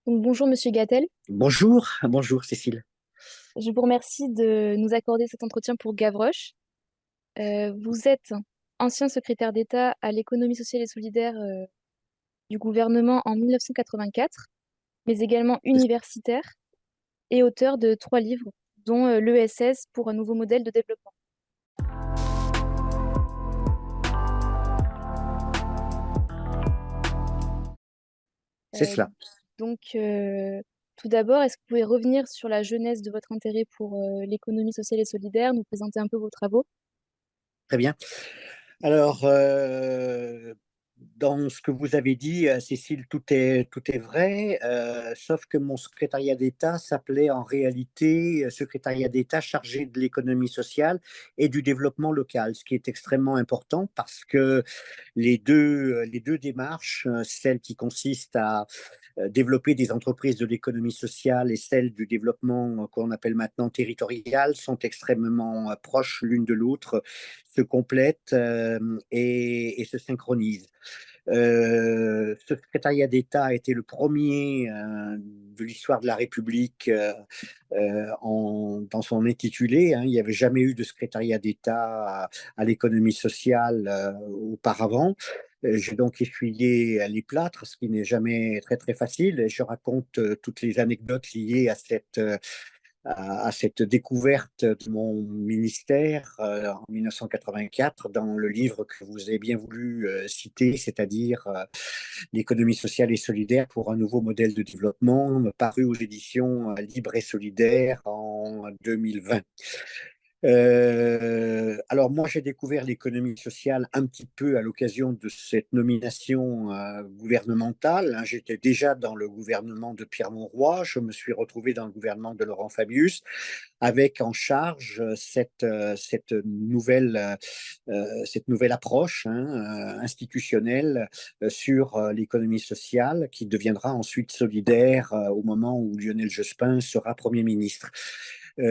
Donc, bonjour Monsieur Gattel, Bonjour Cécile. je vous remercie de nous accorder cet entretien pour Gavroche. Vous êtes ancien secrétaire d'État à l'économie sociale et solidaire du gouvernement en 1984, mais également universitaire et auteur de 3 livres, dont l'ESS pour un nouveau modèle de développement. C'est Euh, cela. donc, tout d'abord, est-ce que vous pouvez revenir sur la genèse de votre intérêt pour l'économie sociale et solidaire, nous présenter un peu vos travaux? Très bien. Alors, dans ce que vous avez dit, Cécile, tout est vrai, sauf que mon secrétariat d'État s'appelait en réalité secrétariat d'État chargé de l'économie sociale et du développement local, ce qui est extrêmement important parce que les deux démarches, celle qui consiste à développer des entreprises de l'économie sociale et celle du développement qu'on appelle maintenant territorial, sont extrêmement proches l'une de l'autre, se complètent et se synchronisent. Ce secrétariat d'État a été le premier de l'histoire de la République dans son intitulé, hein. Il n'y avait jamais eu de secrétariat d'État à l'économie sociale auparavant. J'ai donc essuyé les plâtres, ce qui n'est jamais très très facile. Et je raconte toutes les anecdotes liées à cette découverte de mon ministère en 1984 dans le livre que vous avez bien voulu citer, c'est-à-dire L'économie sociale et solidaire pour un nouveau modèle de développement, paru aux éditions Libre et Solidaire en 2020. Alors moi, j'ai découvert l'économie sociale un petit peu à l'occasion de cette nomination gouvernementale, hein. J'étais déjà dans le gouvernement de Pierre Monroy, je me suis retrouvé dans le gouvernement de Laurent Fabius, avec en charge cette nouvelle approche, hein, institutionnelle sur l'économie sociale qui deviendra ensuite solidaire au moment où Lionel Jospin sera Premier ministre.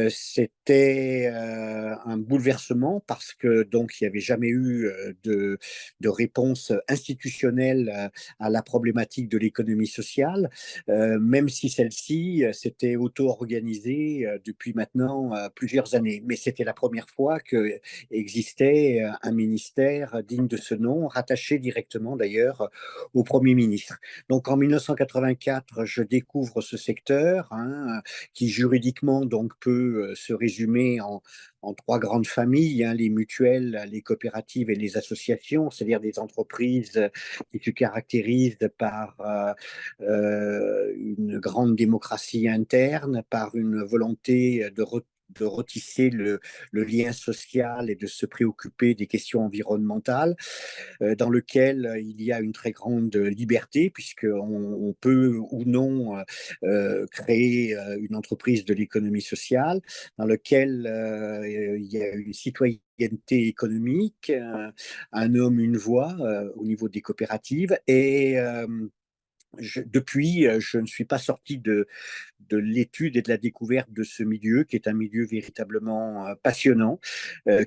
C'était un bouleversement parce que donc il n'y avait jamais eu de réponse institutionnelle à la problématique de l'économie sociale, même si celle-ci s'était auto-organisée depuis maintenant plusieurs années. Mais c'était la première fois que existait un ministère digne de ce nom, rattaché directement d'ailleurs au Premier ministre. Donc en 1984, je découvre ce secteur, hein, qui juridiquement donc peut se résumer en trois grandes familles, hein, les mutuelles, les coopératives et les associations, c'est-à-dire des entreprises qui se caractérisent par une grande démocratie interne, par une volonté de retisser le lien social et de se préoccuper des questions environnementales, dans lequel il y a une très grande liberté, puisqu'on peut ou non créer une entreprise de l'économie sociale, dans lequel il y a une citoyenneté économique, un homme, une voix au niveau des coopératives. Et depuis, je ne suis pas sorti de l'étude et de la découverte de ce milieu, qui est un milieu véritablement passionnant,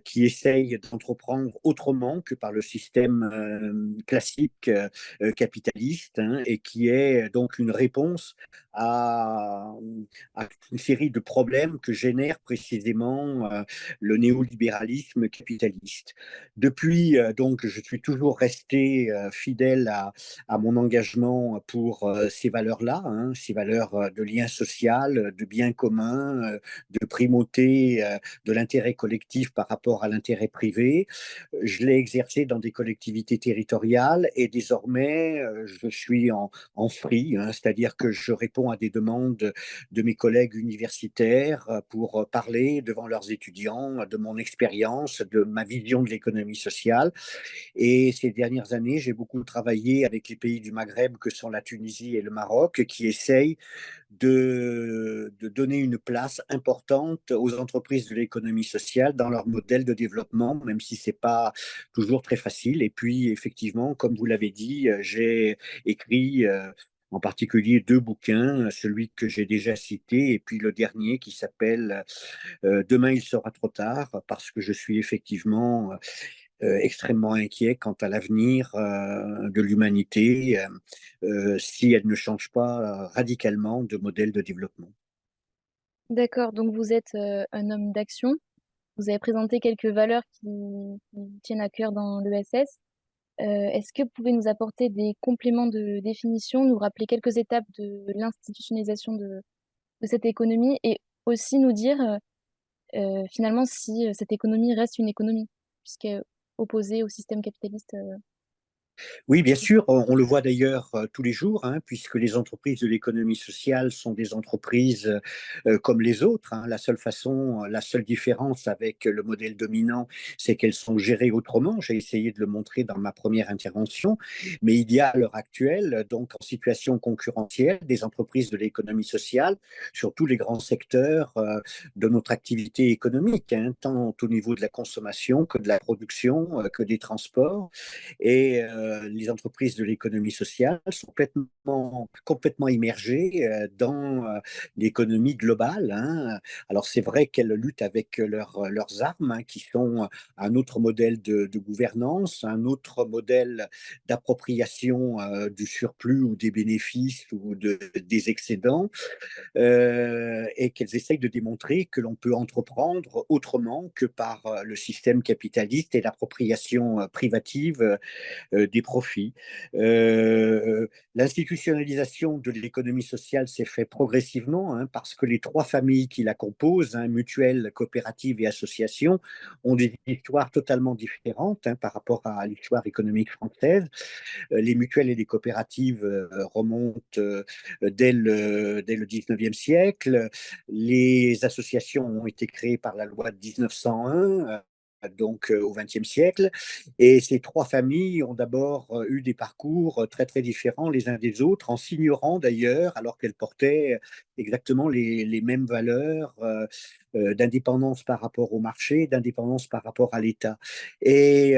qui essaye d'entreprendre autrement que par le système classique capitaliste, hein, et qui est donc une réponse à, à une série de problèmes que génère précisément le néolibéralisme capitaliste. Depuis, donc, je suis toujours resté fidèle à mon engagement pour ces valeurs-là, hein, ces valeurs de lien social, de bien commun, de primauté de l'intérêt collectif par rapport à l'intérêt privé. Je l'ai exercé dans des collectivités territoriales et désormais je suis en free, hein, c'est-à-dire que je réponds à des demandes de mes collègues universitaires pour parler devant leurs étudiants de mon expérience, de ma vision de l'économie sociale. Et ces dernières années, j'ai beaucoup travaillé avec les pays du Maghreb que sont la Tunisie et le Maroc, qui essayent de donner une place importante aux entreprises de l'économie sociale dans leur modèle de développement, même si ce n'est pas toujours très facile. Et puis, effectivement, comme vous l'avez dit, j'ai écrit en particulier 2 bouquins, celui que j'ai déjà cité et puis le dernier qui s'appelle Demain il sera trop tard, parce que je suis effectivement extrêmement inquiets quant à l'avenir de l'humanité si elle ne change pas radicalement de modèle de développement. D'accord, donc vous êtes un homme d'action. Vous avez présenté quelques valeurs qui vous tiennent à cœur dans l'ESS. Est-ce que vous pouvez nous apporter des compléments de définition, nous rappeler quelques étapes de l'institutionnalisation de cette économie et aussi nous dire finalement si cette économie reste une économie, puisqu'elle est opposée au système capitaliste. Oui, bien sûr, on le voit d'ailleurs tous les jours, hein, puisque les entreprises de l'économie sociale sont des entreprises comme les autres, hein. La seule façon, la seule différence avec le modèle dominant, c'est qu'elles sont gérées autrement. J'ai essayé de le montrer dans ma première intervention, mais il y a à l'heure actuelle, donc en situation concurrentielle, des entreprises de l'économie sociale sur tous les grands secteurs de notre activité économique, hein, tant au niveau de la consommation que de la production, que des transports. Et les entreprises de l'économie sociale sont complètement immergées dans l'économie globale, hein. Alors c'est vrai qu'elles luttent avec leurs armes, hein, qui sont un autre modèle de gouvernance, un autre modèle d'appropriation du surplus ou des bénéfices ou des excédents, et qu'elles essayent de démontrer que l'on peut entreprendre autrement que par le système capitaliste et l'appropriation privative des profits. L'institutionnalisation de l'économie sociale s'est fait progressivement, hein, parce que les trois familles qui la composent, hein, mutuelles, coopératives et associations, ont des histoires totalement différentes, hein, par rapport à l'histoire économique française. Les mutuelles et les coopératives remontent dès le 19e siècle. Les associations ont été créées par la loi de 1901, donc au XXe siècle. Et ces trois familles ont d'abord eu des parcours très très différents les uns des autres, en s'ignorant d'ailleurs, alors qu'elles portaient exactement les mêmes valeurs d'indépendance par rapport au marché, d'indépendance par rapport à l'État. Et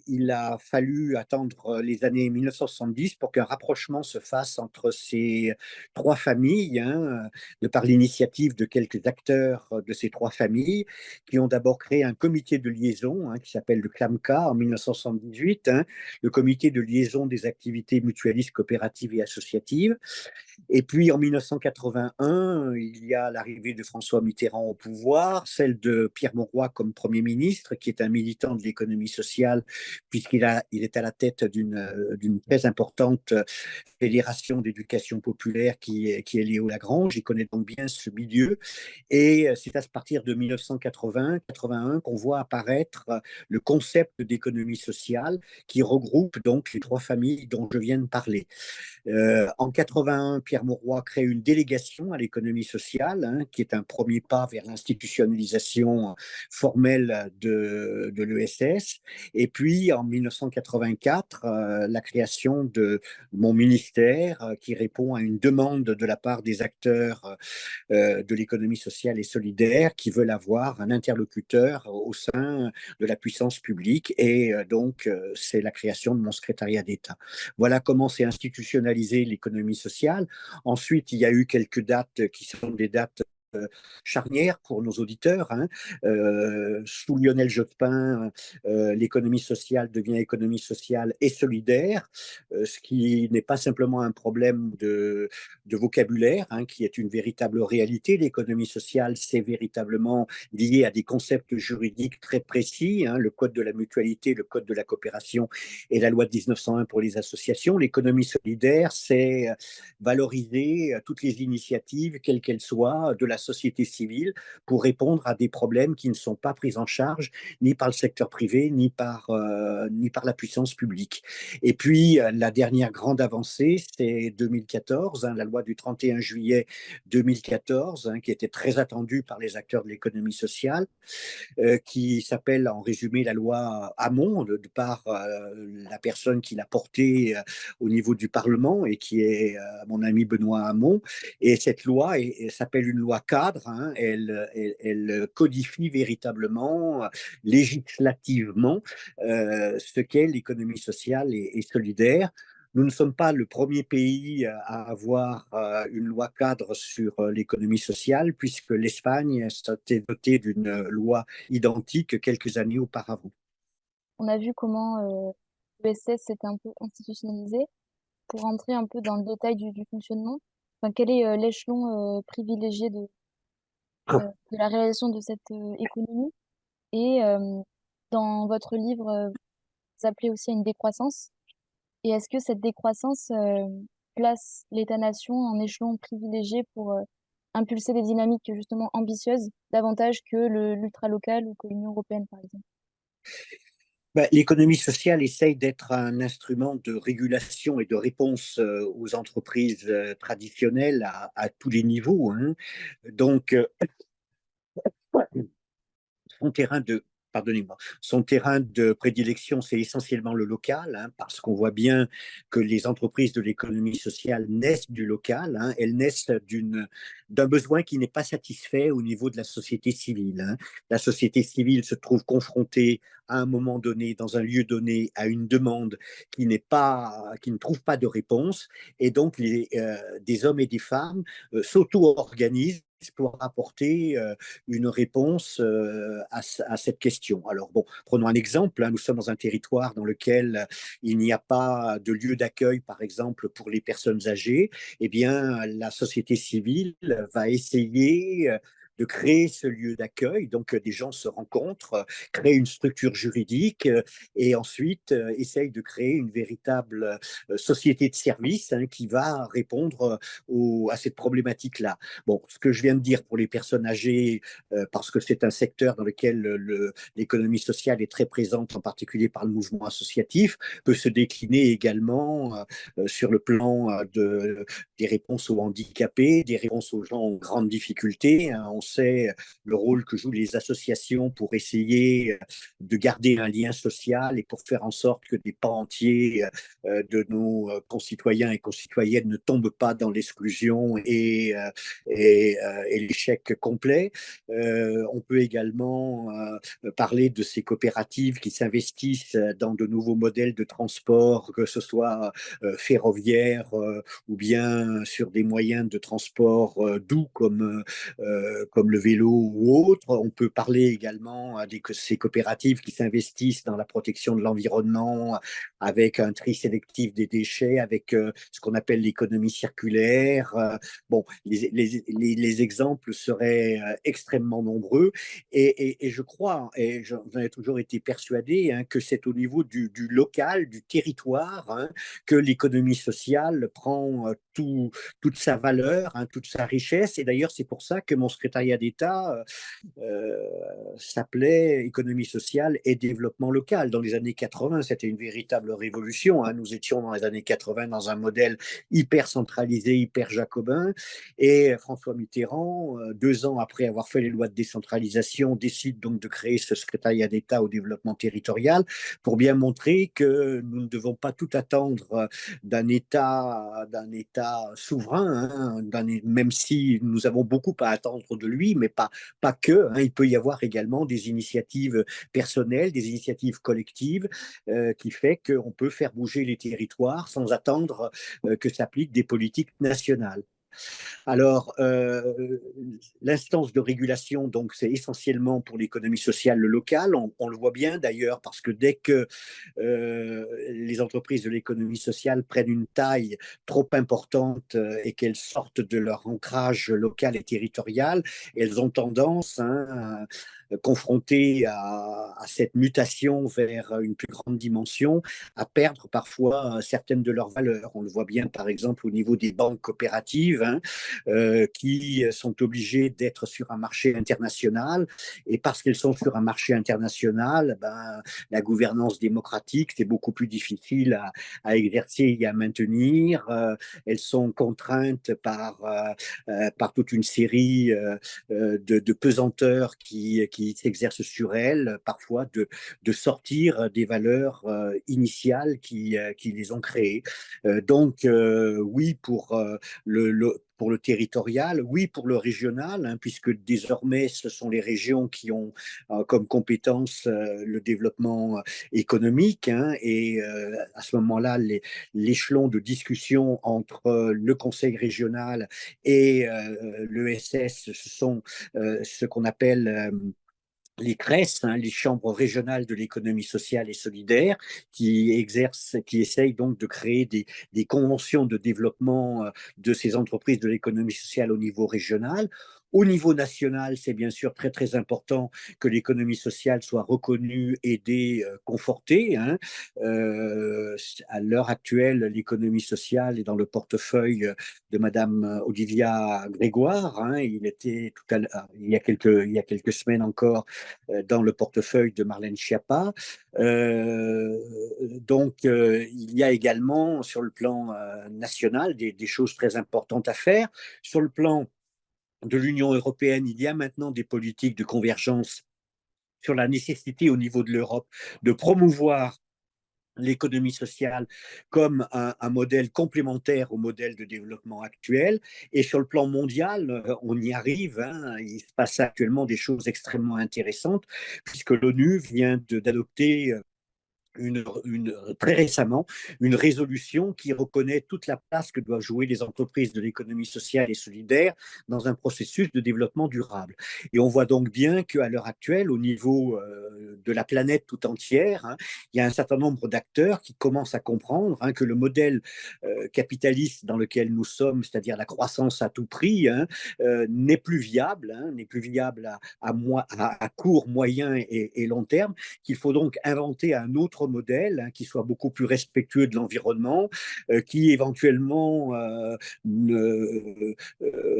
il a fallu attendre les années 1970 pour qu'un rapprochement se fasse entre ces trois familles, hein, de par l'initiative de quelques acteurs de ces trois familles, qui ont d'abord créé un comité de liaison, hein, qui s'appelle le CLAMCA en 1978, hein, le comité de liaison des activités mutualistes, coopératives et associatives. Et puis en 1981, il y a l'arrivée de François Mitterrand au pouvoir, celle de Pierre Mauroy comme Premier ministre, qui est un militant de l'économie sociale, il est à la tête d'une très importante fédération d'éducation populaire qui est Léo-Lagrange. Il connaît donc bien ce milieu. Et c'est à partir de 1980-81 qu'on voit apparaître le concept d'économie sociale qui regroupe donc les trois familles dont je viens de parler. En 81, Pierre Mauroy crée une délégation à l'économie sociale, hein, qui est un premier pas vers l'institutionnalisation formelle de l'ESS. Et puis, en 1984, la création de mon ministère, qui répond à une demande de la part des acteurs de l'économie sociale et solidaire qui veulent avoir un interlocuteur au sein de la puissance publique. Et donc, c'est la création de mon secrétariat d'État. Voilà comment s'est institutionnalisée l'économie sociale. Ensuite, il y a eu quelques dates qui sont des dates charnière pour nos auditeurs, hein. Sous Lionel Jospin, l'économie sociale devient économie sociale et solidaire, ce qui n'est pas simplement un problème de vocabulaire, hein, qui est une véritable réalité. L'économie sociale, c'est véritablement lié à des concepts juridiques très précis, hein, le code de la mutualité, le code de la coopération et la loi de 1901 pour les associations. L'économie solidaire, c'est valoriser toutes les initiatives, quelles qu'elles soient, de la société civile pour répondre à des problèmes qui ne sont pas pris en charge ni par le secteur privé, ni par la puissance publique. Et puis, la dernière grande avancée, c'est 2014, hein, la loi du 31 juillet 2014, hein, qui était très attendue par les acteurs de l'économie sociale, qui s'appelle en résumé la loi Hamon, de par la personne qui l'a portée au niveau du Parlement et qui est mon ami Benoît Hamon. Et cette loi s'appelle une loi cadre, hein. Elle codifie véritablement, législativement, ce qu'est l'économie sociale et solidaire. Nous ne sommes pas le premier pays à avoir une loi cadre sur l'économie sociale, puisque l'Espagne s'était dotée d'une loi identique quelques années auparavant. on a vu comment l'ESS s'était un peu institutionnalisé. Pour rentrer un peu dans le détail du fonctionnement, enfin, quel est l'échelon privilégié de la réalisation de cette économie? Et dans votre livre, vous appelez aussi à une décroissance. Et est-ce que cette décroissance place l'État-nation en échelon privilégié pour impulser des dynamiques justement ambitieuses, davantage que l'ultra-local ou que l'Union européenne, par exemple? Ben, l'économie sociale essaye d'être un instrument de régulation et de réponse aux entreprises traditionnelles à tous les niveaux, hein. Donc, son terrain de, pardonnez-moi, son terrain de prédilection, c'est essentiellement le local, hein, parce qu'on voit bien que les entreprises de l'économie sociale naissent du local, hein, elles naissent d'un besoin qui n'est pas satisfait au niveau de la société civile, hein. La société civile se trouve confrontée à un moment donné, dans un lieu donné, à une demande qui ne trouve pas de réponse, et donc des hommes et des femmes s'auto-organisent pour apporter une réponse à cette question. Alors bon, prenons un exemple, hein, nous sommes dans un territoire dans lequel il n'y a pas de lieu d'accueil, par exemple, pour les personnes âgées. Eh bien, la société civile va essayer de créer ce lieu d'accueil. Donc, des gens se rencontrent, créent une structure juridique et ensuite essayent de créer une véritable société de services, hein, qui va répondre à cette problématique-là. Bon, ce que je viens de dire pour les personnes âgées, parce que c'est un secteur dans lequel l'économie sociale est très présente, en particulier par le mouvement associatif, peut se décliner également sur le plan des réponses aux handicapés, des réponses aux gens en grande difficulté, hein. On sait le rôle que jouent les associations pour essayer de garder un lien social et pour faire en sorte que des pans entiers de nos concitoyens et concitoyennes ne tombent pas dans l'exclusion et l'échec complet. On peut également parler de ces coopératives qui s'investissent dans de nouveaux modèles de transport, que ce soit ferroviaire ou bien sur des moyens de transport doux comme le vélo ou autre. On peut parler également de ces coopératives qui s'investissent dans la protection de l'environnement avec un tri sélectif des déchets, avec ce qu'on appelle l'économie circulaire. Bon, les exemples seraient extrêmement nombreux et je crois, et j'en ai toujours été persuadé, hein, que c'est au niveau du local, du territoire, hein, que l'économie sociale prend toute sa valeur, hein, toute sa richesse. Et d'ailleurs, c'est pour ça que mon secrétariat d'État euh, s'appelait Économie sociale et développement local. Dans les années 80, c'était une véritable révolution, hein. Nous étions dans les années 80 dans un modèle hyper centralisé, hyper jacobin. Et François Mitterrand, 2 ans après avoir fait les lois de décentralisation, décide donc de créer ce secrétariat d'État au développement territorial pour bien montrer que nous ne devons pas tout attendre d'un État souverain, hein, même si nous avons beaucoup à attendre de lui, mais pas que, hein. Il peut y avoir également des initiatives personnelles, des initiatives collectives qui fait qu'on peut faire bouger les territoires sans attendre que s'appliquent des politiques nationales. Alors, l'instance de régulation, donc, c'est essentiellement pour l'économie sociale le local. On le voit bien d'ailleurs, parce que dès que les entreprises de l'économie sociale prennent une taille trop importante et qu'elles sortent de leur ancrage local et territorial, elles ont tendance, hein, confrontées à cette mutation vers une plus grande dimension, à perdre parfois certaines de leurs valeurs. On le voit bien, par exemple, au niveau des banques coopératives, hein, qui sont obligées d'être sur un marché international. Et parce qu'elles sont sur un marché international, ben, la gouvernance démocratique, c'est beaucoup plus difficile à exercer et à maintenir. Elles sont contraintes par toute une série de pesanteurs qui s'exercent sur elles, parfois de sortir des valeurs initiales qui les ont créées. Donc, oui, pour le territorial, oui pour le régional, hein, puisque désormais ce sont les régions qui ont comme compétence le développement économique, hein, et à ce moment-là, l'échelon de discussion entre le conseil régional et l'ESS, ce sont ce qu'on appelle les CRES, hein, les chambres régionales de l'économie sociale et solidaire, qui essayent donc de créer des conventions de développement de ces entreprises de l'économie sociale au niveau régional. Au niveau national, c'est bien sûr très très important que l'économie sociale soit reconnue, aidée, confortée, hein. Euh, à l'heure actuelle, l'économie sociale est dans le portefeuille de Madame Olivia Grégoire, hein. Il était il y a quelques semaines encore dans le portefeuille de Marlène Schiappa. Euh, il y a également sur le plan national des choses très importantes à faire. Sur le plan de l'Union européenne, il y a maintenant des politiques de convergence sur la nécessité au niveau de l'Europe de promouvoir l'économie sociale comme un modèle complémentaire au modèle de développement actuel. Et sur le plan mondial, on y arrive, hein. Il se passe actuellement des choses extrêmement intéressantes, puisque l'ONU vient d'adopter très récemment une résolution qui reconnaît toute la place que doivent jouer les entreprises de l'économie sociale et solidaire dans un processus de développement durable. Et on voit donc bien qu'à l'heure actuelle, au niveau de la planète tout entière, hein, il y a un certain nombre d'acteurs qui commencent à comprendre, hein, que le modèle capitaliste dans lequel nous sommes, c'est-à-dire la croissance à tout prix, hein, n'est plus viable, hein, n'est plus viable à court, moyen et long terme, qu'il faut donc inventer un autre modèle, hein, qui soit beaucoup plus respectueux de l'environnement, qui éventuellement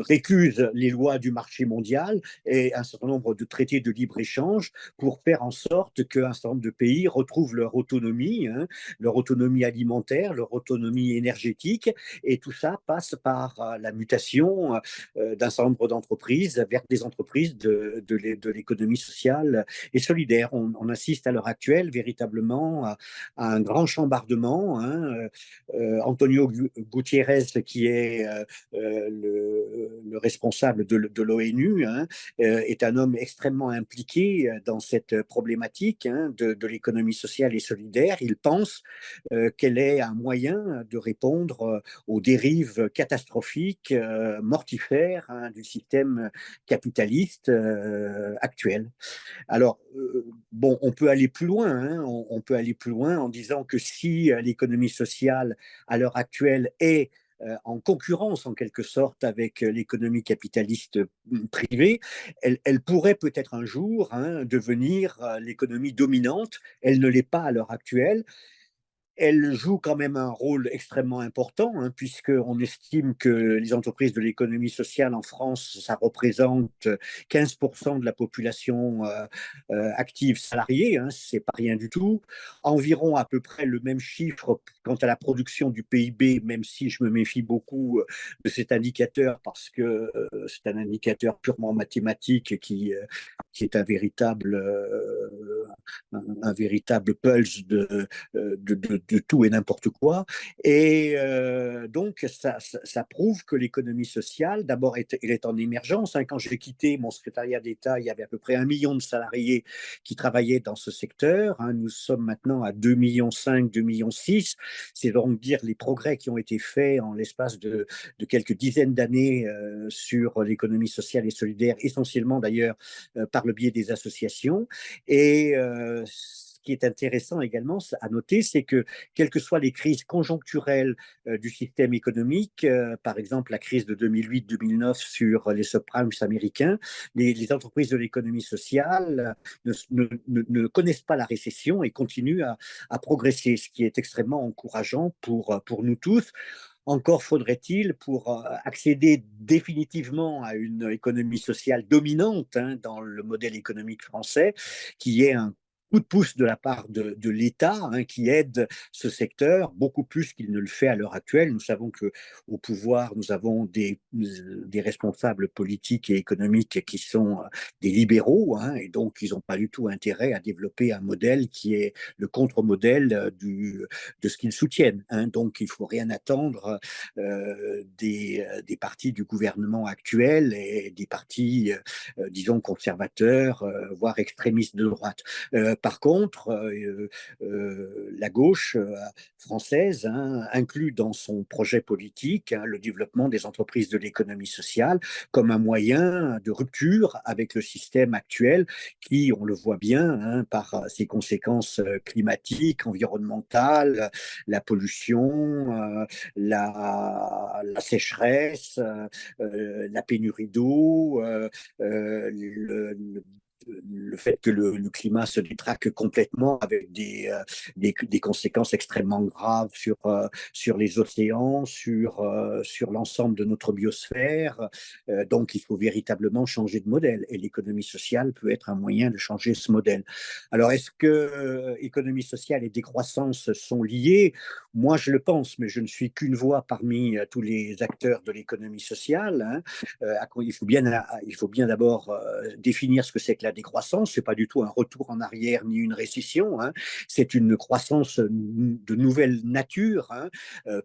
récuse les lois du marché mondial et un certain nombre de traités de libre-échange pour faire en sorte qu'un certain nombre de pays retrouvent hein, leur autonomie alimentaire, leur autonomie énergétique, et tout ça passe par la mutation d'un certain nombre d'entreprises vers des entreprises de l'économie sociale et solidaire. On assiste à l'heure actuelle véritablement à un grand chambardement, hein. Antonio Gutiérrez, qui est le responsable de l'ONU, hein, est un homme extrêmement impliqué dans cette problématique, hein, de l'économie sociale et solidaire. Il pense qu'elle est un moyen de répondre aux dérives catastrophiques, mortifères, hein, du système capitaliste actuel. Alors, bon, on peut aller plus loin, hein, on peut aller plus loin en disant que si l'économie sociale, à l'heure actuelle, est en concurrence en quelque sorte avec l'économie capitaliste privée, elle pourrait peut-être un jour, hein, devenir l'économie dominante. Elle ne l'est pas à l'heure actuelle. Elle joue quand même un rôle extrêmement important, hein, puisqu'on estime que les entreprises de l'économie sociale en France, ça représente 15% de la population active salariée, hein, c'est pas rien du tout. Environ à peu près le même chiffre quant à la production du PIB, même si je me méfie beaucoup de cet indicateur, parce que c'est un indicateur purement mathématique qui est un véritable pulse de tout et n'importe quoi. Et donc, ça prouve que l'économie sociale, d'abord, elle est en émergence, hein. Quand j'ai quitté mon secrétariat d'État, il y avait à peu près 1 million de salariés qui travaillaient dans ce secteur, hein. Nous sommes maintenant à 2,5 millions, 2,6 millions. C'est donc dire les progrès qui ont été faits en l'espace de quelques dizaines d'années sur l'économie sociale et solidaire, essentiellement d'ailleurs par le biais des associations. Et ce qui est intéressant également à noter, c'est que quelles que soient les crises conjoncturelles du système économique, par exemple la crise de 2008-2009 sur les subprimes américains, les entreprises de l'économie sociale ne connaissent pas la récession et continuent à progresser, ce qui est extrêmement encourageant pour nous tous. Encore faudrait-il, pour accéder définitivement à une économie sociale dominante, hein, dans le modèle économique français, qui est un coup de pouce de la part de l'État, hein, qui aide ce secteur beaucoup plus qu'il ne le fait à l'heure actuelle. Nous savons qu'au pouvoir, nous avons des responsables politiques et économiques qui sont des libéraux, hein, et donc ils n'ont pas du tout intérêt à développer un modèle qui est le contre-modèle de ce qu'ils soutiennent, hein. Donc il ne faut rien attendre des partis du gouvernement actuel et des partis, disons, conservateurs, voire extrémistes de droite. Par contre, la gauche française inclut dans son projet politique le développement des entreprises de l'économie sociale comme un moyen de rupture avec le système actuel qui, on le voit bien, par ses conséquences climatiques, environnementales, la pollution, la sécheresse, la pénurie d'eau, le fait que le climat se détraque complètement avec des conséquences extrêmement graves sur les océans, sur l'ensemble de notre biosphère. Donc, il faut véritablement changer de modèle et l'économie sociale peut être un moyen de changer ce modèle. Alors, est-ce que économie sociale et décroissance sont liées? Moi, je le pense, mais je ne suis qu'une voix parmi tous les acteurs de l'économie sociale. Il faut bien d'abord définir ce que c'est que la décroissance. Ce n'est pas du tout un retour en arrière ni une récession. C'est une croissance de nouvelle nature,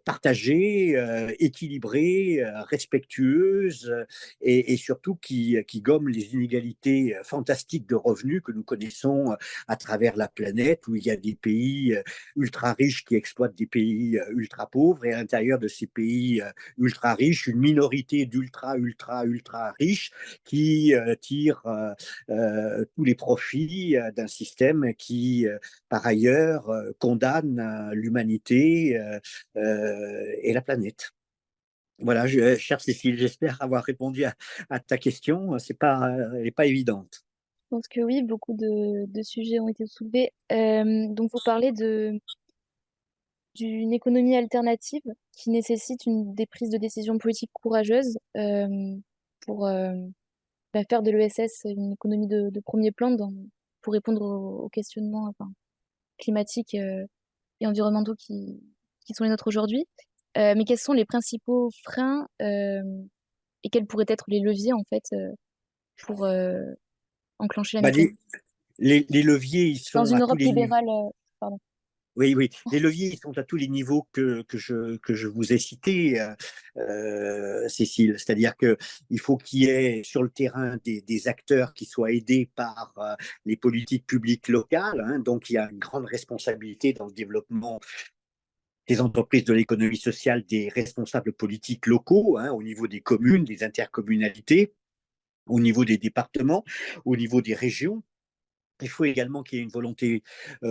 partagée, équilibrée, respectueuse et surtout qui gomme les inégalités fantastiques de revenus que nous connaissons à travers la planète, où il y a des pays ultra riches qui exploitent des pays ultra pauvres et à l'intérieur de ces pays ultra riches, une minorité d'ultra, ultra, ultra riches qui tirent tous les profits d'un système qui, par ailleurs, condamne l'humanité et la planète. Voilà, chère Cécile, j'espère avoir répondu à ta question. Elle n'est pas évidente. Je pense que oui, beaucoup de sujets ont été soulevés. Donc, vous parlez d'une économie alternative qui nécessite des prises de décision politiques courageuses pour faire de l'ESS une économie de premier plan pour répondre aux questionnements enfin, climatiques et environnementaux qui sont les nôtres aujourd'hui. Mais quels sont les principaux freins et quels pourraient être les leviers en fait pour enclencher la Bah, mécanique les leviers, ils dans sont une à tous Europe les niveaux. libérale? Pardon. Oui, oui. Les leviers, ils sont à tous les niveaux que je vous ai cités, Cécile. C'est-à-dire qu'il faut qu'il y ait sur le terrain des acteurs qui soient aidés par les politiques publiques locales. Donc, il y a une grande responsabilité dans le développement des entreprises de l'économie sociale, des responsables politiques locaux, au niveau des communes, des intercommunalités, au niveau des départements, au niveau des régions. Il faut également qu'il y ait une volonté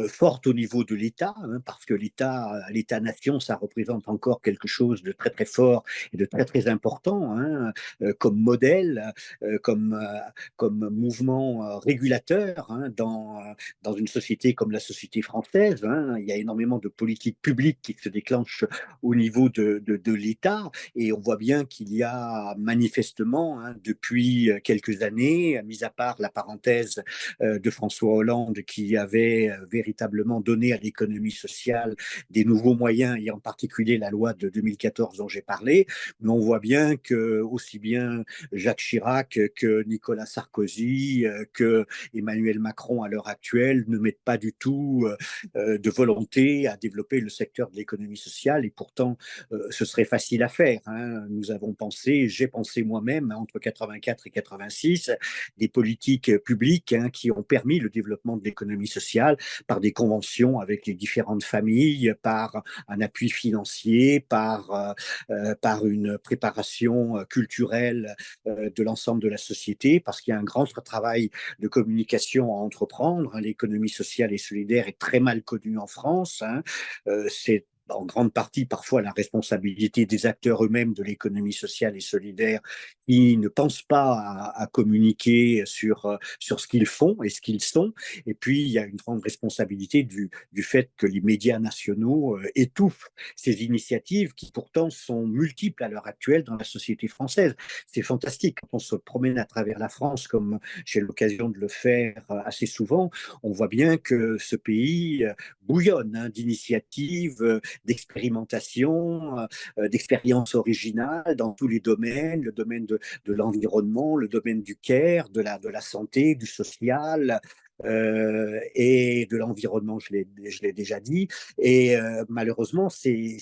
forte au niveau de l'État, parce que l'État-nation, ça représente encore quelque chose de très très fort et de très très important, comme modèle, comme mouvement régulateur dans une société comme la société française. Il y a énormément de politiques publiques qui se déclenchent au niveau de l'État, et on voit bien qu'il y a manifestement, depuis quelques années, mis à part la parenthèse de François Hollande qui avait véritablement donné à l'économie sociale des nouveaux moyens, et en particulier la loi de 2014 dont j'ai parlé. Mais on voit bien que aussi bien Jacques Chirac que Nicolas Sarkozy, que Emmanuel Macron à l'heure actuelle ne mettent pas du tout de volonté à développer le secteur de l'économie sociale. Et pourtant, ce serait facile à faire. Nous avons pensé, j'ai pensé moi-même, entre 84 et 86, des politiques publiques qui ont permis le développement de l'économie sociale par des conventions avec les différentes familles, par un appui financier, par une préparation culturelle de l'ensemble de la société, parce qu'il y a un grand travail de communication à entreprendre. L'économie sociale et solidaire est très mal connue en France. C'est en grande partie parfois la responsabilité des acteurs eux-mêmes de l'économie sociale et solidaire qui ne pensent pas à communiquer sur ce qu'ils font et ce qu'ils sont. Et puis, il y a une grande responsabilité du fait que les médias nationaux étouffent ces initiatives qui pourtant sont multiples à l'heure actuelle dans la société française. C'est fantastique. Quand on se promène à travers la France, comme j'ai l'occasion de le faire assez souvent, on voit bien que ce pays bouillonne d'initiatives, d'expérimentation, d'expériences originales dans tous les domaines, le domaine de l'environnement, le domaine du care, de la santé, du social, et de l'environnement, je l'ai déjà dit. Et malheureusement, ces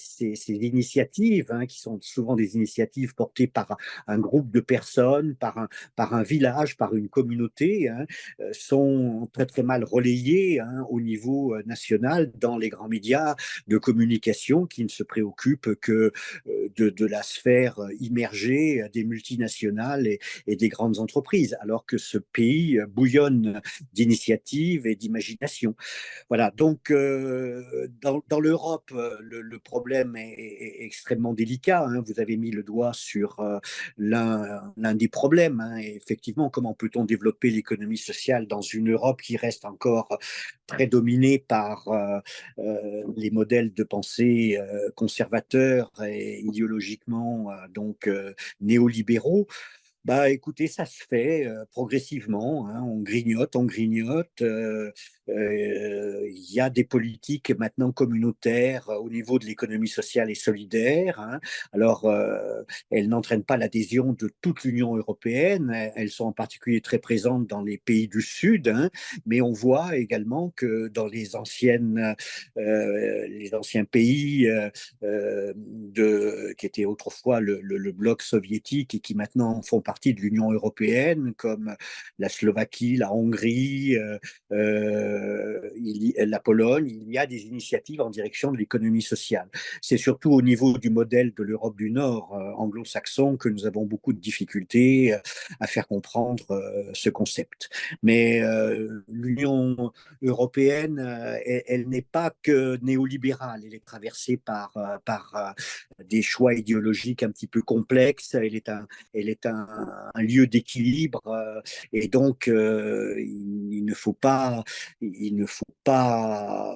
initiatives, hein, qui sont souvent des initiatives portées par un groupe de personnes, par un village, par une communauté, hein, sont très très mal relayées, hein, au niveau national dans les grands médias de communication qui ne se préoccupent que de la sphère immergée des multinationales et des grandes entreprises, alors que ce pays bouillonne d'initiatives et d'imagination. Voilà, donc dans l'Europe, le problème est extrêmement délicat, hein. Vous avez mis le doigt sur l'un des problèmes, hein. Et effectivement, comment peut-on développer l'économie sociale dans une Europe qui reste encore très dominée par les modèles de pensée conservateurs et idéologiquement néolibéraux? Bah, écoutez, ça se fait progressivement, hein, on grignote, on grignote. Il y a des politiques maintenant communautaires au niveau de l'économie sociale et solidaire, hein. Alors, elles n'entraînent pas l'adhésion de toute l'Union européenne. Elles sont en particulier très présentes dans les pays du Sud, hein, mais on voit également que dans les anciens pays qui étaient autrefois le bloc soviétique et qui maintenant font partie de l'Union européenne, comme la Slovaquie, la Hongrie, la Pologne, il y a des initiatives en direction de l'économie sociale. C'est surtout au niveau du modèle de l'Europe du Nord anglo-saxon que nous avons beaucoup de difficultés à faire comprendre ce concept. Mais l'Union européenne, elle n'est pas que néolibérale, elle est traversée par des choix idéologiques un petit peu complexes, elle est un lieu d'équilibre, et donc il ne faut pas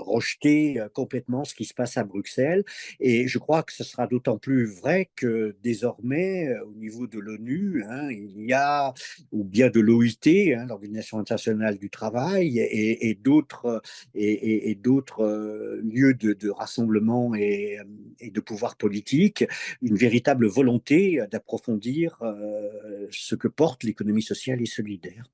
rejeter complètement ce qui se passe à Bruxelles. Et je crois que ce sera d'autant plus vrai que désormais, au niveau de l'ONU, hein, il y a, ou bien de l'OIT, hein, l'Organisation internationale du travail, et d'autres lieux de rassemblement et de pouvoir politique, une véritable volonté d'approfondir ce que porte l'économie sociale et solidaire.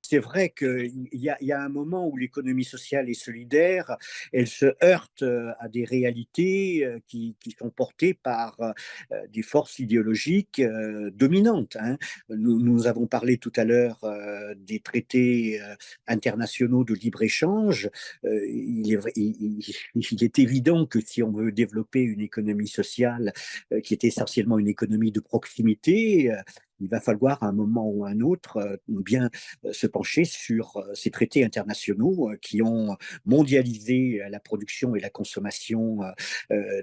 C'est vrai qu'il y a un moment où l'économie sociale et solidaire, elle se heurte à des réalités qui sont portées par des forces idéologiques dominantes, hein. Nous avons parlé tout à l'heure des traités internationaux de libre-échange. Il est évident que si on veut développer une économie sociale qui est essentiellement une économie de proximité, il va falloir à un moment ou à un autre bien se pencher sur ces traités internationaux qui ont mondialisé la production et la consommation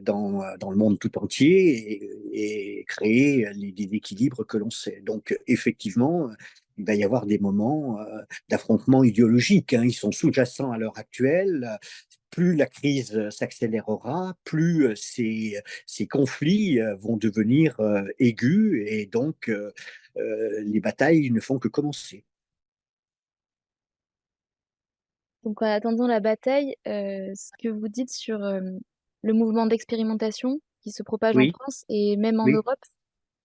dans le monde tout entier et créé les déséquilibres que l'on sait. Donc, effectivement, il va y avoir des moments d'affrontement idéologique, hein. Ils sont sous-jacents à l'heure actuelle. Plus la crise s'accélérera, plus ces conflits vont devenir aigus et donc les batailles ne font que commencer. Donc, en attendant la bataille, ce que vous dites sur le mouvement d'expérimentation qui se propage en Oui, France et même en oui, Europe,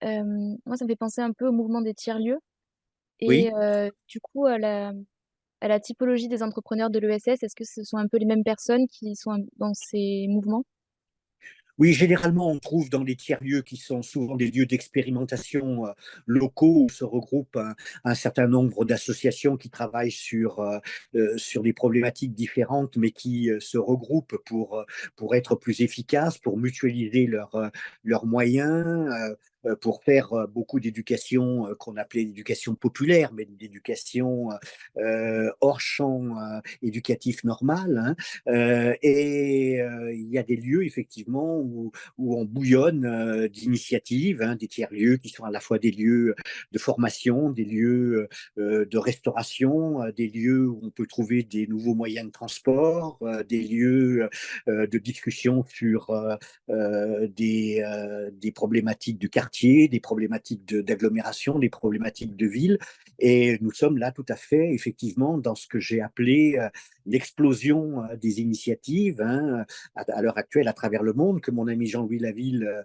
euh, moi, ça me fait penser un peu au mouvement des tiers-lieux et oui. du coup à la typologie des entrepreneurs de l'ESS. Est-ce que ce sont un peu les mêmes personnes qui sont dans ces mouvements? Oui, généralement, on trouve dans les tiers-lieux qui sont souvent des lieux d'expérimentation locaux où se regroupent un certain nombre d'associations qui travaillent sur des problématiques différentes, mais qui se regroupent pour être plus efficaces, pour mutualiser leurs moyens, pour faire beaucoup d'éducation qu'on appelait l'éducation populaire, mais d'éducation hors champ éducatif normal, hein. Il y a des lieux, effectivement, où on bouillonne d'initiatives, hein, des tiers-lieux qui sont à la fois des lieux de formation, des lieux de restauration, des lieux où on peut trouver des nouveaux moyens de transport, des lieux de discussion sur des problématiques de quartier, des problématiques d'agglomération, des problématiques de ville. Et nous sommes là tout à fait, effectivement, dans ce que j'ai appelé l'explosion des initiatives à l'heure actuelle à travers le monde, que mon ami Jean-Louis Laville,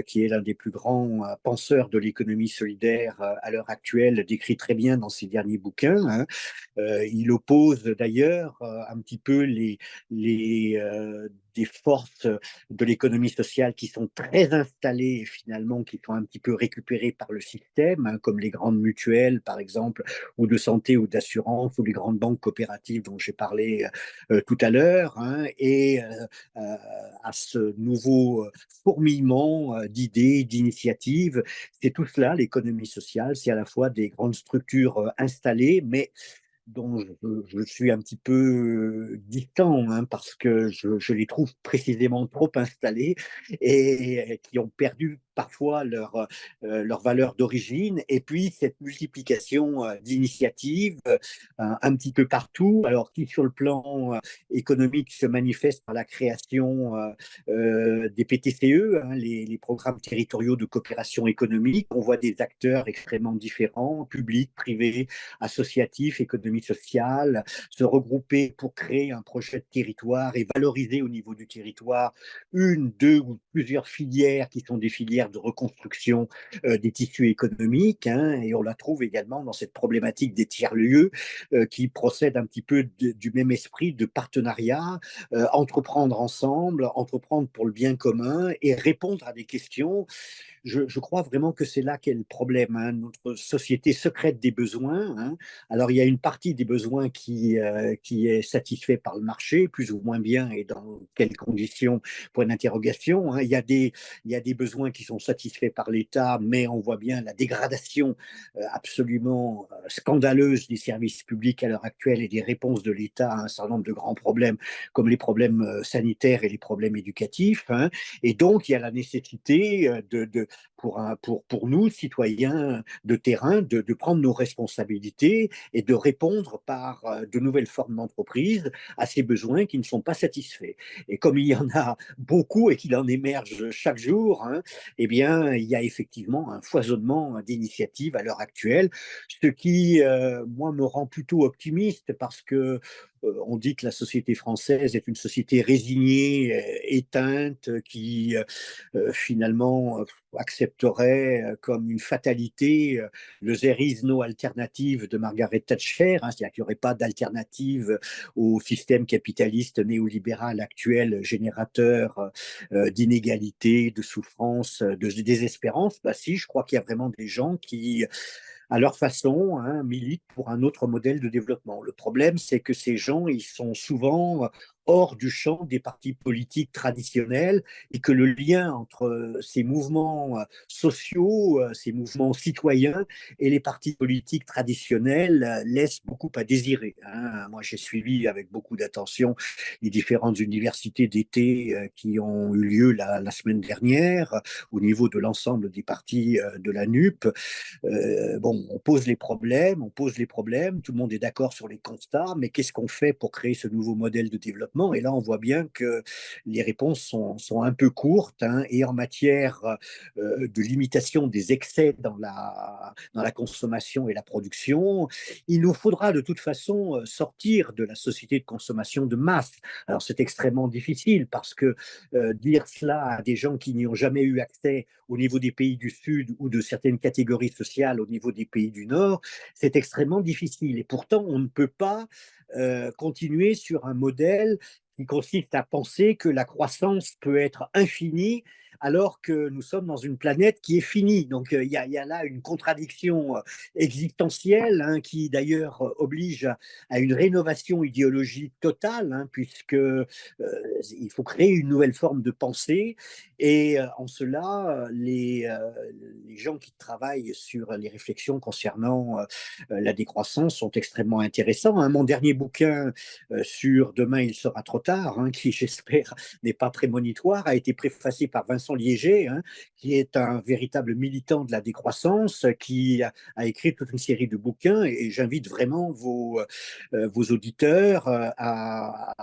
qui est l'un des plus grands penseurs de l'économie solidaire à l'heure actuelle, décrit très bien dans ses derniers bouquins. Il oppose d'ailleurs un petit peu des forces de l'économie sociale qui sont très installées et finalement qui sont un petit peu récupérées par le système, comme les grandes mutuelles par exemple, ou de santé ou d'assurance, ou les grandes banques coopératives dont j'ai parlé tout à l'heure, et à ce nouveau fourmillement d'idées, d'initiatives. C'est tout cela, l'économie sociale, c'est à la fois des grandes structures installées, mais dont je suis un petit peu distant, parce que je les trouve précisément trop installés et qui ont perdu parfois leur valeur d'origine. Et puis cette multiplication d'initiatives un petit peu partout, alors qui sur le plan économique se manifeste par la création des PTCE, les programmes territoriaux de coopération économique. On voit des acteurs extrêmement différents, publics, privés, associatifs, économie sociale, se regrouper pour créer un projet de territoire et valoriser au niveau du territoire une, deux ou plusieurs filières qui sont des filières de reconstruction des tissus économiques. Et on la trouve également dans cette problématique des tiers-lieux qui procède un petit peu du même esprit de partenariat, entreprendre ensemble, entreprendre pour le bien commun et répondre à des questions. Je crois vraiment que c'est là qu'est le problème. Notre société secrète des besoins. Alors, il y a une partie des besoins qui est satisfait par le marché, plus ou moins bien, et dans quelles conditions, point d'interrogation. Il y a des besoins qui sont satisfaits par l'État, mais on voit bien la dégradation absolument scandaleuse des services publics à l'heure actuelle et des réponses de l'État à un certain nombre de grands problèmes, comme les problèmes sanitaires et les problèmes éducatifs. Et donc, il y a la nécessité pour nous, citoyens de terrain, de prendre nos responsabilités et de répondre par de nouvelles formes d'entreprise à ces besoins qui ne sont pas satisfaits. Et comme il y en a beaucoup et qu'il en émerge chaque jour, eh bien, il y a effectivement un foisonnement d'initiatives à l'heure actuelle, ce qui, moi, me rend plutôt optimiste parce que on dit que la société française est une société résignée, éteinte, qui finalement accepterait comme une fatalité le there is no alternative de Margaret Thatcher, c'est-à-dire qu'il n'y aurait pas d'alternative au système capitaliste néolibéral actuel générateur d'inégalité, de souffrance, de désespérance. Bah si, je crois qu'il y a vraiment des gens qui à leur façon, militent pour un autre modèle de développement. Le problème, c'est que ces gens, ils sont souvent hors du champ des partis politiques traditionnels et que le lien entre ces mouvements sociaux, ces mouvements citoyens et les partis politiques traditionnels laisse beaucoup à désirer. Moi, j'ai suivi avec beaucoup d'attention les différentes universités d'été qui ont eu lieu la semaine dernière au niveau de l'ensemble des partis de la NUP. Bon, on pose les problèmes, tout le monde est d'accord sur les constats, mais qu'est-ce qu'on fait pour créer ce nouveau modèle de développement? Et là, on voit bien que les réponses sont un peu courtes, et en matière de limitation des excès dans la consommation et la production, il nous faudra de toute façon sortir de la société de consommation de masse. Alors, c'est extrêmement difficile parce que dire cela à des gens qui n'y ont jamais eu accès au niveau des pays du Sud ou de certaines catégories sociales au niveau des pays du Nord, c'est extrêmement difficile. Et pourtant, on ne peut pas continuer sur un modèle qui consiste à penser que la croissance peut être infinie alors que nous sommes dans une planète qui est finie. Donc il y a là une contradiction existentielle qui d'ailleurs oblige à une rénovation idéologique totale, puisque il faut créer une nouvelle forme de pensée. Et en cela, les gens qui travaillent sur les réflexions concernant la décroissance sont extrêmement intéressants. Mon dernier bouquin sur Demain, il sera trop tard, qui j'espère n'est pas prémonitoire, a été préfacé par Vincent Vincent Liéger, hein, qui est un véritable militant de la décroissance, qui a écrit toute une série de bouquins, et j'invite vraiment vos auditeurs à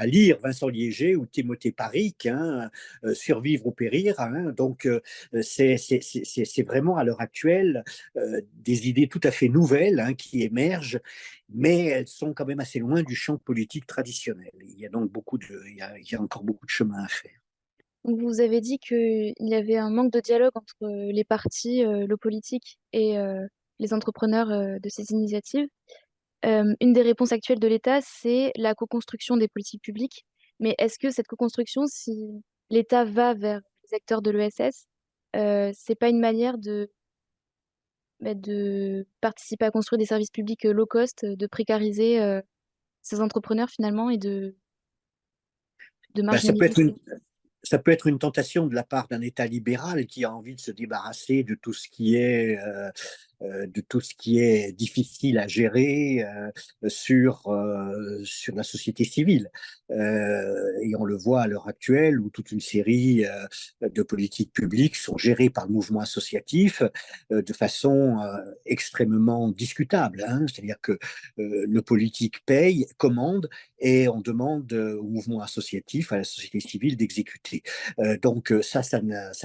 lire Vincent Liéger ou Timothée Paric, hein, Survivre ou périr. Hein. Donc, c'est vraiment à l'heure actuelle des idées tout à fait nouvelles, hein, qui émergent, mais elles sont quand même assez loin du champ politique traditionnel. Il y a donc il y a encore beaucoup de chemin à faire. Vous avez dit qu'il y avait un manque de dialogue entre les partis, le politique et les entrepreneurs de ces initiatives. Une des réponses actuelles de l'État, c'est la co-construction des politiques publiques. Mais est-ce que cette co-construction, si l'État va vers les acteurs de l'ESS, c'est pas une manière de participer à construire des services publics low cost, de précariser ces entrepreneurs finalement et de Ben, marginaliser ces... ça peut être une tentation de la part d'un État libéral qui a envie de se débarrasser de tout ce qui est difficile à gérer sur la société civile. Et on le voit à l'heure actuelle où toute une série de politiques publiques sont gérées par le mouvement associatif de façon extrêmement discutable. Hein. C'est-à-dire que le politique paye, commande, et on demande au mouvement associatif, à la société civile d'exécuter. Donc ça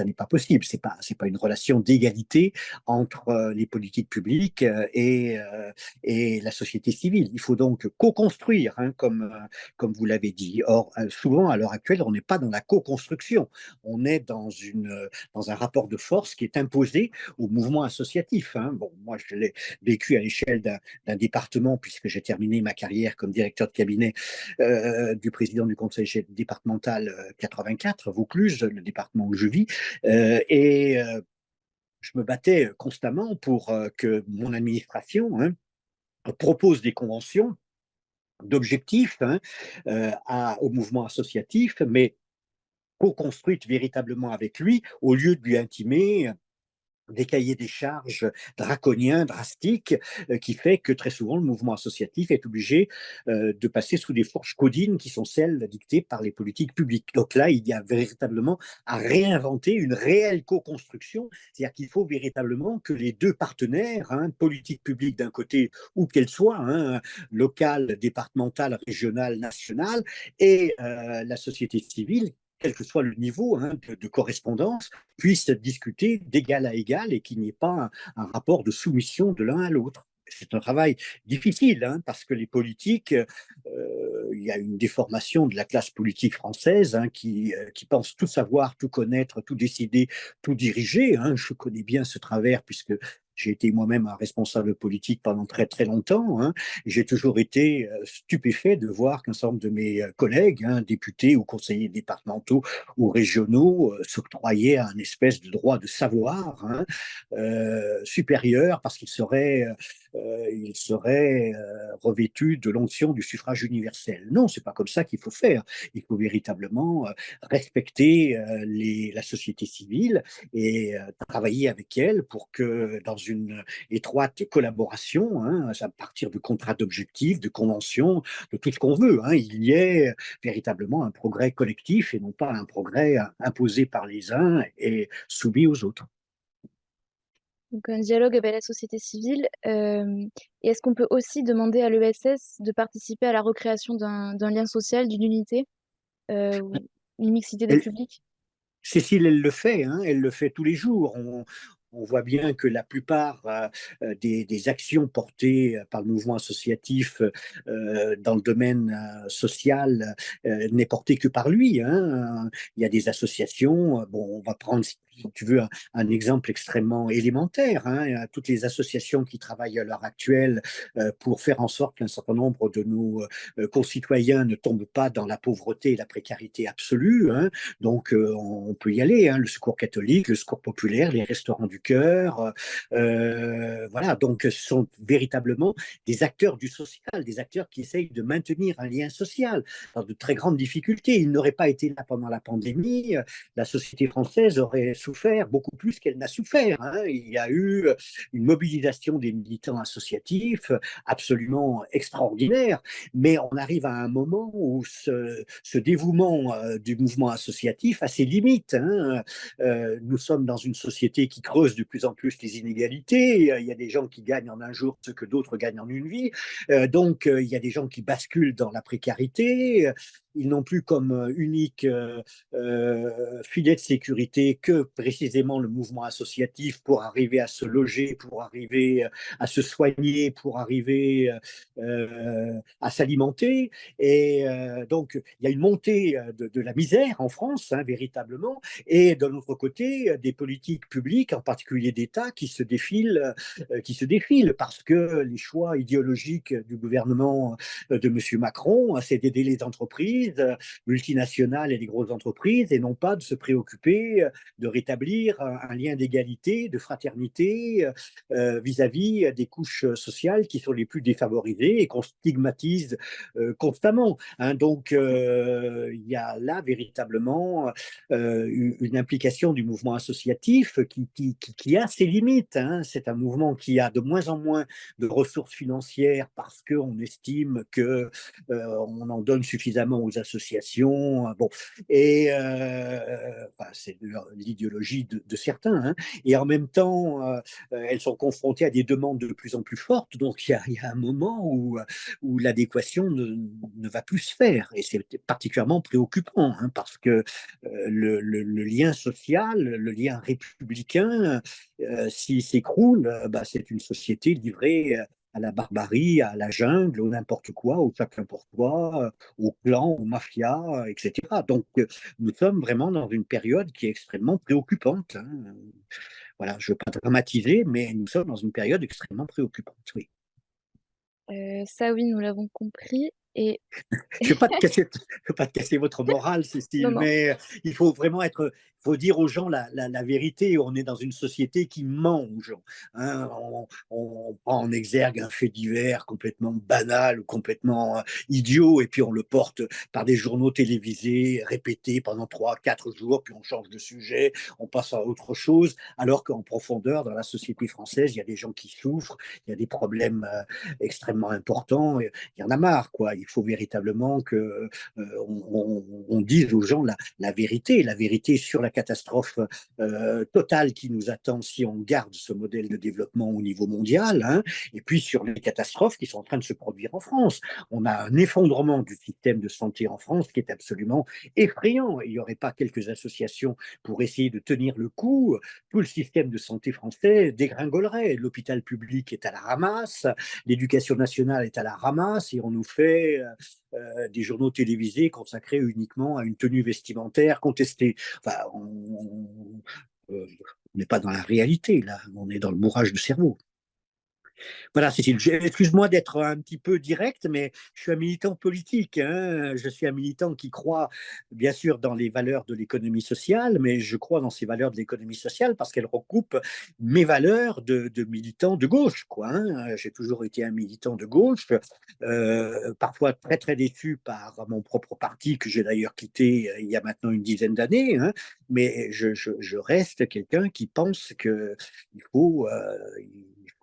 n'est pas possible. C'est pas une relation d'égalité entre les politiques publiques et la société civile. Il faut donc co-construire, hein, comme vous l'avez dit. Or, souvent, à l'heure actuelle, on n'est pas dans la co-construction. On est dans un rapport de force qui est imposé au mouvement associatif. Hein. Bon, moi, je l'ai vécu à l'échelle d'un département, puisque j'ai terminé ma carrière comme directeur de cabinet du président du conseil départemental 84, Vaucluse, le département où je vis. Je me battais constamment pour que mon administration, hein, propose des conventions d'objectifs, hein, au mouvement associatif, mais co-construites véritablement avec lui, au lieu de lui intimer des cahiers des charges draconiens, drastiques, qui fait que très souvent le mouvement associatif est obligé de passer sous des fourches codines qui sont celles dictées par les politiques publiques. Donc là, il y a véritablement à réinventer une réelle co-construction, c'est-à-dire qu'il faut véritablement que les deux partenaires, hein, politique publique d'un côté, où qu'elle soit, hein, locale, départementale, régionale, nationale, et la société civile, quel que soit le niveau, hein, de correspondance, puissent discuter d'égal à égal et qu'il n'y ait pas un rapport de soumission de l'un à l'autre. C'est un travail difficile, hein, parce que les politiques, il y a une déformation de la classe politique française, hein, qui pense tout savoir, tout connaître, tout décider, tout diriger. Hein. Je connais bien ce travers puisque j'ai été moi-même un responsable politique pendant très très longtemps. Hein. J'ai toujours été stupéfait de voir qu'un certain nombre de mes collègues, hein, députés ou conseillers départementaux ou régionaux, s'octroyaient un espèce de droit de savoir, hein, supérieur parce il serait revêtu de l'onction du suffrage universel. Non, c'est pas comme ça qu'il faut faire. Il faut véritablement respecter la société civile et travailler avec elle pour que dans une étroite collaboration, hein, à partir de contrats d'objectifs, de conventions, de tout ce qu'on veut, hein, il y ait véritablement un progrès collectif et non pas un progrès imposé par les uns et soumis aux autres. Donc un dialogue avec la société civile. Et est-ce qu'on peut aussi demander à l'ESS de participer à la recréation d'un lien social, d'une unité, ou une mixité des Elle, publics? Cécile, elle le fait, hein, elle le fait tous les jours. On voit bien que la plupart des actions portées par le mouvement associatif dans le domaine social n'est portée que par lui. Hein. Il y a des associations, bon, on va prendre, si tu veux, un exemple extrêmement élémentaire. Hein. Toutes les associations qui travaillent à l'heure actuelle pour faire en sorte qu'un certain nombre de nos concitoyens ne tombent pas dans la pauvreté et la précarité absolue. Hein. Donc, on peut y aller, hein, le secours catholique, le secours populaire, les restaurants du cœur. Voilà, donc ce sont véritablement des acteurs du social, des acteurs qui essayent de maintenir un lien social dans de très grandes difficultés. Ils n'auraient pas été là pendant la pandémie, la société française aurait souffert beaucoup plus qu'elle n'a souffert, hein. Il y a eu une mobilisation des militants associatifs absolument extraordinaire, mais on arrive à un moment où ce dévouement du mouvement associatif a ses limites, hein. Nous sommes dans une société qui creuse de plus en plus les inégalités. Il y a des gens qui gagnent en un jour ce que d'autres gagnent en une vie. Donc, il y a des gens qui basculent dans la précarité. Ils n'ont plus comme unique filet de sécurité que précisément le mouvement associatif pour arriver à se loger, pour arriver à se soigner, pour arriver à s'alimenter. Et donc, il y a une montée de la misère en France, hein, véritablement, et de l'autre côté, des politiques publiques, en particulier d'État, qui se défilent parce que les choix idéologiques du gouvernement de M. Macron, c'est d'aider les entreprises multinationales et les grosses entreprises et non pas de se préoccuper de rétablir un lien d'égalité, de fraternité vis-à-vis des couches sociales qui sont les plus défavorisées et qu'on stigmatise constamment, hein. Donc, il y a là véritablement une implication du mouvement associatif qui a ses limites, hein. C'est un mouvement qui a de moins en moins de ressources financières parce qu'on estime que on en donne suffisamment aux associations. Bon, et enfin, c'est l'idéologie de certains, hein. Et en même temps, elles sont confrontées à des demandes de plus en plus fortes. Donc, il y a un moment où l'adéquation ne va plus se faire. Et c'est particulièrement préoccupant, hein, parce que le lien social, le lien républicain, s'il s'écroule, bah, c'est une société livrée à la barbarie, à la jungle, au n'importe quoi, au chacun pour toi, au clan, aux mafias, etc. Donc, nous sommes vraiment dans une période qui est extrêmement préoccupante, hein. Voilà, je ne veux pas dramatiser, mais nous sommes dans une période extrêmement préoccupante, oui. Ça, oui, nous l'avons compris. Et Je ne veux veux pas te casser votre morale, non, Cécile, non. mais il faut vraiment il faut dire aux gens la vérité. On est dans une société qui ment aux gens, hein. On prend en exergue un fait divers complètement banal ou complètement idiot, et puis on le porte par des journaux télévisés répétés pendant 3, 4 jours, puis on change de sujet, on passe à autre chose, alors qu'en profondeur, dans la société française, il y a des gens qui souffrent, il y a des problèmes extrêmement importants. Il y en a marre, quoi. Il faut véritablement que on dise aux gens la vérité sur la catastrophe totale qui nous attend si on garde ce modèle de développement au niveau mondial, hein, et puis sur les catastrophes qui sont en train de se produire en France. On a un effondrement du système de santé en France qui est absolument effrayant. Il n'y aurait pas quelques associations pour essayer de tenir le coup, tout le système de santé français dégringolerait. L'hôpital public est à la ramasse, l'éducation nationale est à la ramasse, et on nous fait des journaux télévisés consacrés uniquement à une tenue vestimentaire contestée. Enfin, on n'est pas dans la réalité, là, on est dans le bourrage de cerveau. Voilà, Cécile, excuse-moi d'être un petit peu direct, mais je suis un militant politique, hein. Je suis un militant qui croit, bien sûr, dans les valeurs de l'économie sociale, mais je crois dans ces valeurs de l'économie sociale parce qu'elles recoupent mes valeurs de militant de gauche, quoi, hein. J'ai toujours été un militant de gauche, parfois très, très déçu par mon propre parti, que j'ai d'ailleurs quitté il y a maintenant une dizaine d'années, hein, mais je reste quelqu'un qui pense qu'il faut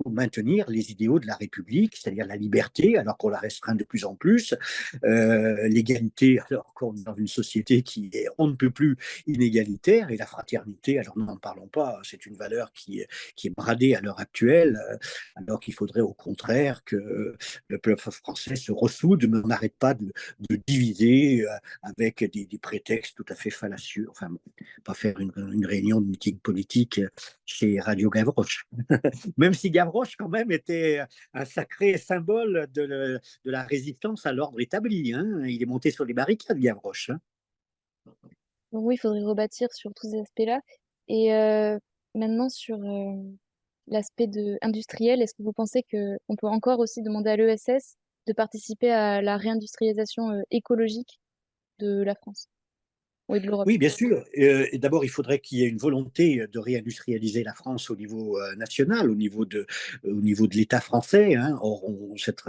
maintenir les idéaux de la République, c'est-à-dire la liberté, alors qu'on la restreint de plus en plus, l'égalité, alors qu'on est dans une société qui est on ne peut plus inégalitaire, et la fraternité, alors n'en parlons pas, c'est une valeur qui est bradée à l'heure actuelle, alors qu'il faudrait au contraire que le peuple français se ressoude, mais on n'arrête pas de diviser avec des prétextes tout à fait fallacieux. Enfin, bon, pas faire une réunion de meeting politique chez Radio Gavroche. Même si Gavroche, quand même, était un sacré symbole de la résistance à l'ordre établi, hein. Il est monté sur les barricades, Gavroche, hein. Donc oui, il faudrait rebâtir sur tous ces aspects-là. Et maintenant, sur l'aspect industriel, est-ce que vous pensez qu'on peut encore aussi demander à l'ESS de participer à la réindustrialisation écologique de la France ou de l'Europe? Oui, bien sûr. Et d'abord, il faudrait qu'il y ait une volonté de réindustrialiser la France au niveau national, au niveau de l'État français, hein. Or,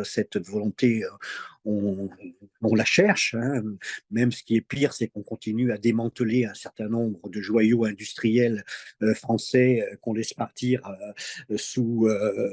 cette volonté, on, on la cherche, hein. Même ce qui est pire, c'est qu'on continue à démanteler un certain nombre de joyaux industriels français qu'on laisse partir sous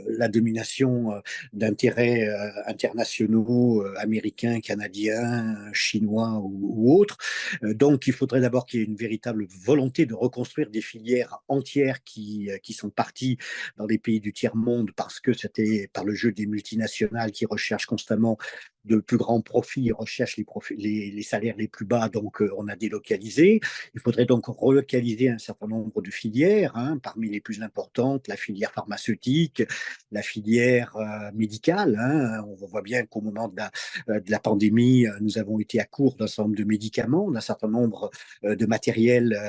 la domination d'intérêts internationaux, américains, canadiens, chinois ou autres. Donc, il faudrait d'abord qu'il y ait une véritable volonté de reconstruire des filières entières qui sont parties dans des pays du tiers-monde parce que c'était par le jeu des multinationales qui recherchent constamment de plus grands profits, recherchent les salaires les plus bas, donc on a délocalisé. Il faudrait donc relocaliser un certain nombre de filières, hein, parmi les plus importantes, la filière pharmaceutique, la filière médicale. Hein. On voit bien qu'au moment de la pandémie, nous avons été à court d'un certain nombre de médicaments, d'un certain nombre de matériel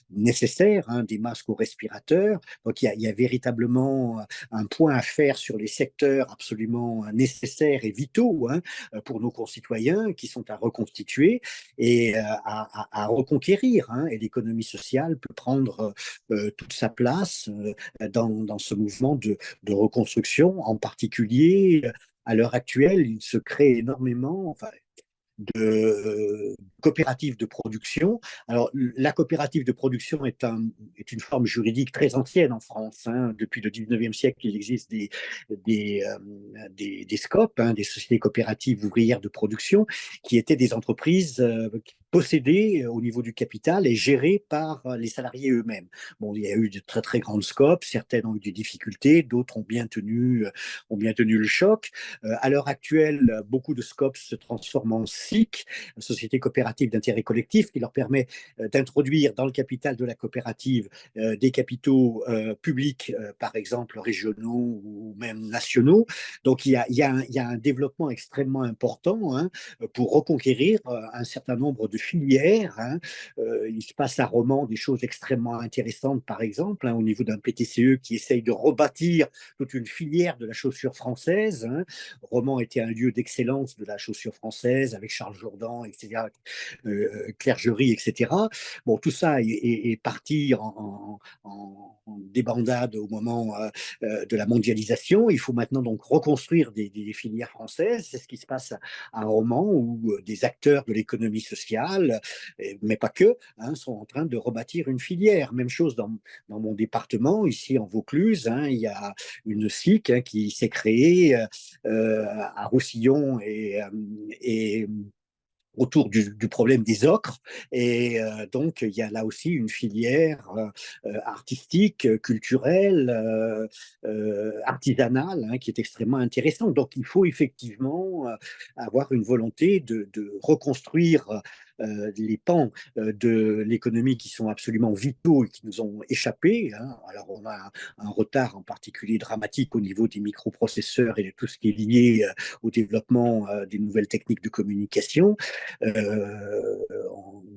nécessaire, hein, des masques aux respirateurs. Donc il y a véritablement un point à faire sur les secteurs absolument nécessaires et vitaux, hein, pour nos concitoyens qui sont à reconstituer et à reconquérir. Hein. Et l'économie sociale peut prendre toute sa place dans ce mouvement de reconstruction. En particulier, à l'heure actuelle, il se crée énormément, enfin, de coopérative de production. Alors, la coopérative de production est une forme juridique très ancienne en France. Hein. Depuis le 19e siècle, il existe des SCOP, hein, des sociétés coopératives ouvrières de production, qui étaient des entreprises possédées au niveau du capital et gérées par les salariés eux-mêmes. Bon, il y a eu de très très grandes SCOP, certaines ont eu des difficultés, d'autres ont bien tenu le choc. À l'heure actuelle, beaucoup de SCOP se transforment en SIC, Société coopérative d'intérêt collectif, qui leur permet d'introduire dans le capital de la coopérative des capitaux publics, par exemple régionaux ou même nationaux. Donc il y a un développement extrêmement important, hein, pour reconquérir un certain nombre de filières. Hein. Il se passe à Romans des choses extrêmement intéressantes, par exemple, hein, au niveau d'un PTCE qui essaye de rebâtir toute une filière de la chaussure française. Hein. Romans était un lieu d'excellence de la chaussure française avec Charles Jourdan, etc., Clergerie, etc. Bon, tout ça est parti en débandade au moment de la mondialisation. Il faut maintenant donc reconstruire des filières françaises. C'est ce qui se passe à Romans où des acteurs de l'économie sociale, mais pas que, hein, sont en train de rebâtir une filière. Même chose dans mon département, ici en Vaucluse, hein, il y a une SIC, hein, qui s'est créée à Roussillon et autour du problème des ocres. Et donc, il y a là aussi une filière artistique, culturelle, artisanale, hein, qui est extrêmement intéressante. Donc, il faut effectivement avoir une volonté de reconstruire les pans de l'économie qui sont absolument vitaux et qui nous ont échappé. Hein. Alors, on a un retard en particulier dramatique au niveau des microprocesseurs et de tout ce qui est lié au développement des nouvelles techniques de communication. Euh,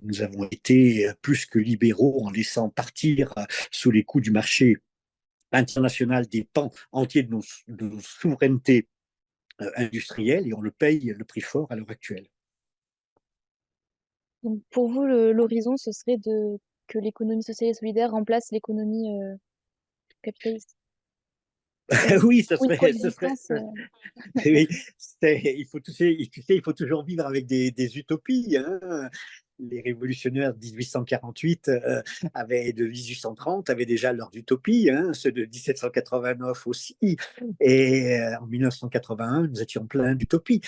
Nous avons été plus que libéraux en laissant partir sous les coups du marché international des pans entiers de nos souverainetés industrielles et on le paye le prix fort à l'heure actuelle. Donc pour vous, l'horizon, ce serait que l'économie sociale et solidaire remplace l'économie capitaliste. Oui, Ou une ce serait coexistence. oui, il faut toujours vivre avec des utopies. Hein. Les révolutionnaires de 1848 de 1830 avaient déjà leurs utopies, hein, ceux de 1789 aussi. Et en 1981, nous étions pleins d'utopies.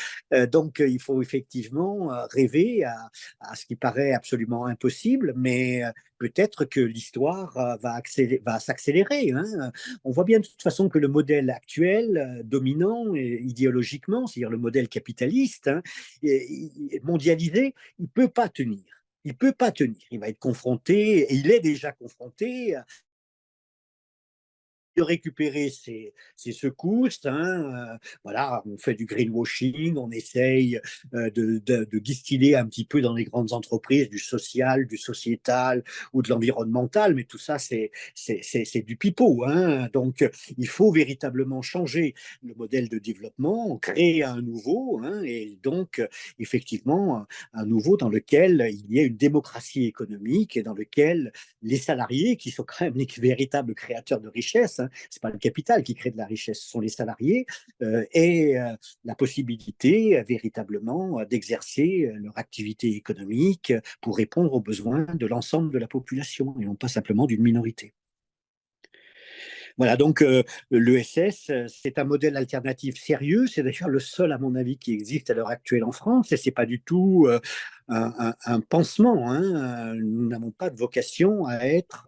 Donc, il faut effectivement rêver à ce qui paraît absolument impossible, mais peut-être que l'histoire va s'accélérer. Hein. On voit bien de toute façon que le modèle actuel, dominant idéologiquement, c'est-à-dire le modèle capitaliste, hein, mondialisé, il ne peut pas tenir. Il ne peut pas tenir. Il va être confronté, et il est déjà confronté de récupérer ces secousses. Hein, voilà, on fait du greenwashing, on essaye de distiller un petit peu dans les grandes entreprises du social, du sociétal ou de l'environnemental, mais tout ça, c'est du pipeau. Hein. Donc, il faut véritablement changer le modèle de développement, créer un nouveau, hein, et donc, effectivement, un nouveau dans lequel il y a une démocratie économique et dans lequel les salariés, qui sont quand même les véritables créateurs de richesse, Hein. Ce n'est pas le capital qui crée de la richesse, ce sont les salariés et la possibilité véritablement d'exercer leur activité économique pour répondre aux besoins de l'ensemble de la population et non pas simplement d'une minorité. Voilà, donc l'ESS, c'est un modèle alternatif sérieux. C'est d'ailleurs le seul, à mon avis, qui existe à l'heure actuelle en France. Et ce n'est pas du tout un pansement. Hein. Nous n'avons pas de vocation à être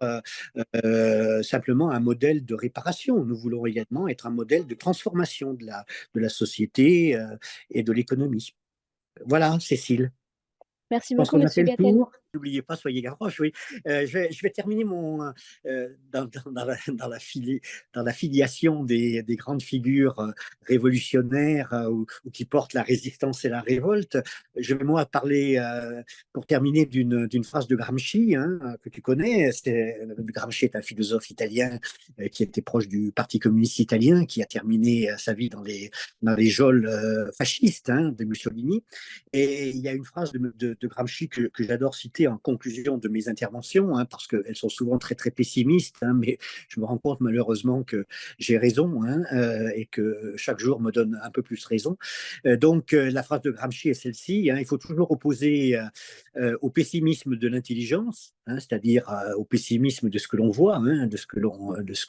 simplement un modèle de réparation. Nous voulons également être un modèle de transformation de la société et de l'économie. Voilà, Cécile. Merci Je pense beaucoup, qu'on a Monsieur fait le Gattel. tour. N'oubliez pas, soyez Gavroche, oui. Je vais terminer dans la filiation des grandes figures révolutionnaires ou qui portent la résistance et la révolte. Je vais moi parler, pour terminer, d'une phrase de Gramsci, hein, que tu connais. Gramsci est un philosophe italien qui était proche du Parti communiste italien, qui a terminé sa vie dans les geôles fascistes hein, de Mussolini. Et il y a une phrase de Gramsci que j'adore citer en conclusion de mes interventions, hein, parce qu'elles sont souvent très très pessimistes, hein, mais je me rends compte malheureusement que j'ai raison hein, et que chaque jour me donne un peu plus raison. La phrase de Gramsci est celle-ci, hein, il faut toujours opposer au pessimisme de l'intelligence, hein, c'est-à-dire au pessimisme de ce que l'on voit, hein, de ce que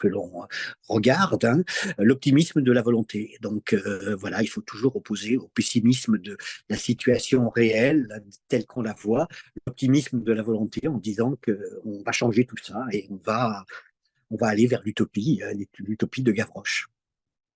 l'on regarde, hein, l'optimisme de la volonté. Donc voilà, il faut toujours opposer au pessimisme de la situation réelle telle qu'on la voit, l'optimisme de la volonté en disant qu'on va changer tout ça et on va aller vers l'utopie de Gavroche.